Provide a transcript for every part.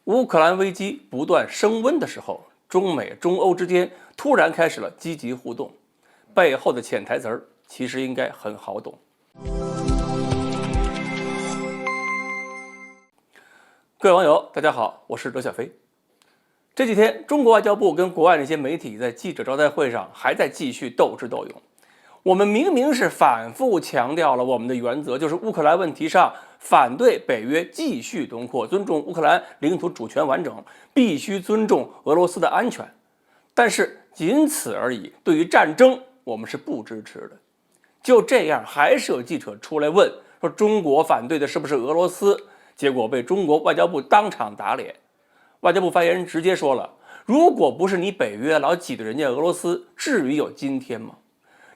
乌克兰危机不断升温的时候，中美、中欧之间突然开始了积极互动，背后的潜台词儿其实应该很好懂。各位网友，大家好，我是刘小飞。这几天，中国外交部跟国外那些媒体在记者招待会上还在继续斗智斗勇。我们明明是反复强调了我们的原则，就是乌克兰问题上反对北约继续东扩，尊重乌克兰领土主权完整，必须尊重俄罗斯的安全。但是仅此而已，对于战争我们是不支持的。就这样，还是有记者出来问说中国反对的是不是俄罗斯？结果被中国外交部当场打脸。外交部发言人直接说了，如果不是你北约老挤兑人家俄罗斯，至于有今天吗？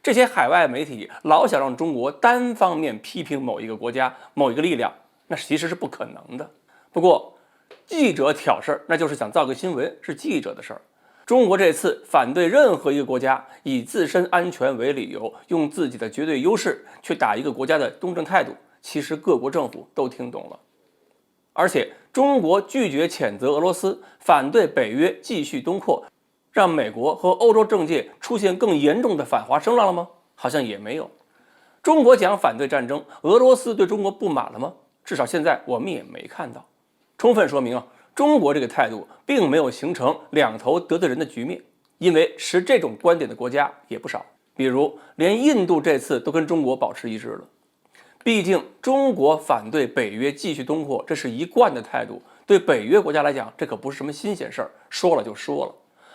这些海外媒体老想让中国单方面批评某一个国家、某一个力量，那其实是不可能的。不过，记者挑事儿，那就是想造个新闻，是记者的事儿。中国这次反对任何一个国家以自身安全为理由，用自己的绝对优势去打一个国家的东正态度，其实各国政府都听懂了。而且，中国拒绝谴责俄罗斯，反对北约继续东扩，让美国和欧洲政界出现更严重的反华声浪了吗？好像也没有。中国讲反对战争，俄罗斯对中国不满了吗？至少现在我们也没看到。充分说明中国这个态度并没有形成两头得罪人的局面，因为持这种观点的国家也不少，比如连印度这次都跟中国保持一致了。毕竟中国反对北约继续东扩，这是一贯的态度，对北约国家来讲，这可不是什么新鲜事儿，说了就说了。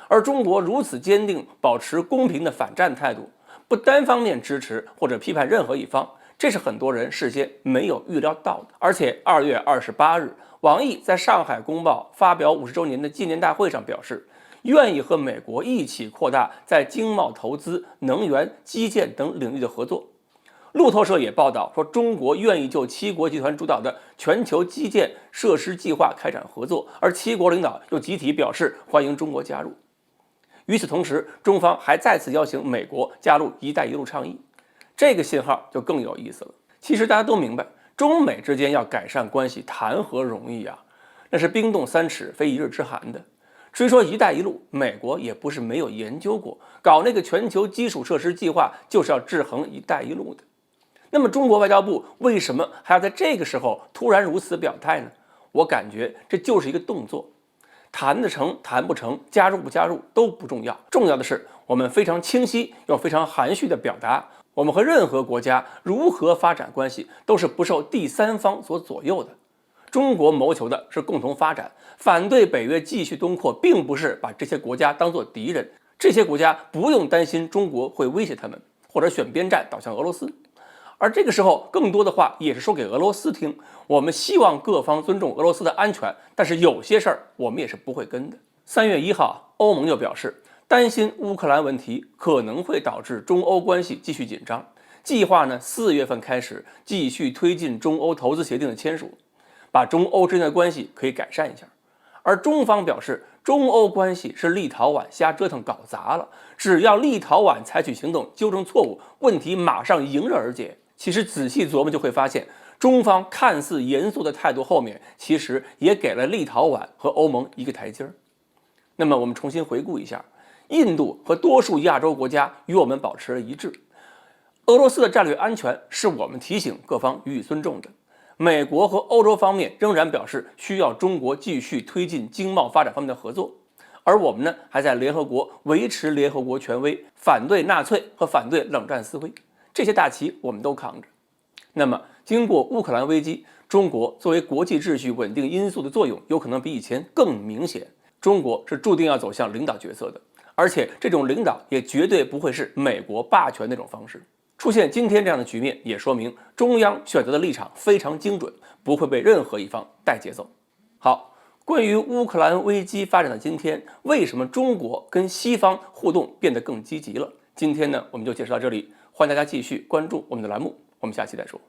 而中国如此坚定保持公平的反战态度，不单方面支持或者批判任何一方，这是很多人事先没有预料到的。而且2月28日，王毅在上海公报发表50周年的纪念大会上表示，愿意和美国一起扩大在经贸投资、能源、基建等领域的合作。路透社也报道说，中国愿意就7国集团主导的全球基建设施计划开展合作，而7国领导又集体表示欢迎中国加入。与此同时，中方还再次邀请美国加入“一带一路”倡议，这个信号就更有意思了。其实大家都明白，中美之间要改善关系，谈何容易啊？那是冰冻3尺，非一日之寒的。至于说“一带一路”，美国也不是没有研究过，搞那个全球基础设施计划就是要制衡“一带一路”的。那么中国外交部为什么还要在这个时候突然如此表态呢？我感觉这就是一个动作，谈得成谈不成，加入不加入都不重要，重要的是我们非常清晰又非常含蓄地表达，我们和任何国家如何发展关系都是不受第三方所左右的。中国谋求的是共同发展，反对北约继续东扩，并不是把这些国家当作敌人，这些国家不用担心中国会威胁他们，或者选边站倒向俄罗斯。而这个时候，更多的话也是说给俄罗斯听，我们希望各方尊重俄罗斯的安全，但是有些事儿我们也是不会跟的。3月1号，欧盟就表示担心乌克兰问题可能会导致中欧关系继续紧张，计划呢4月份开始继续推进中欧投资协定的签署，把中欧之间的关系可以改善一下。而中方表示，中欧关系是立陶宛瞎折腾搞砸了，只要立陶宛采取行动纠正错误，问题马上迎刃而解。其实仔细琢磨就会发现，中方看似严肃的态度后面，其实也给了立陶宛和欧盟一个台阶儿。那么我们重新回顾一下，印度和多数亚洲国家与我们保持了一致，俄罗斯的战略安全是我们提醒各方予以尊重的。美国和欧洲方面仍然表示需要中国继续推进经贸发展方面的合作，而我们呢，还在联合国维持联合国权威，反对纳粹和反对冷战思维，这些大旗我们都扛着。那么经过乌克兰危机，中国作为国际秩序稳定因素的作用有可能比以前更明显，中国是注定要走向领导角色的，而且这种领导也绝对不会是美国霸权那种方式。出现今天这样的局面，也说明中央选择的立场非常精准，不会被任何一方带节奏。好，关于乌克兰危机发展的今天，为什么中国跟西方互动变得更积极了？今天呢，我们就介绍到这里，欢迎大家继续关注我们的栏目，我们下期再说。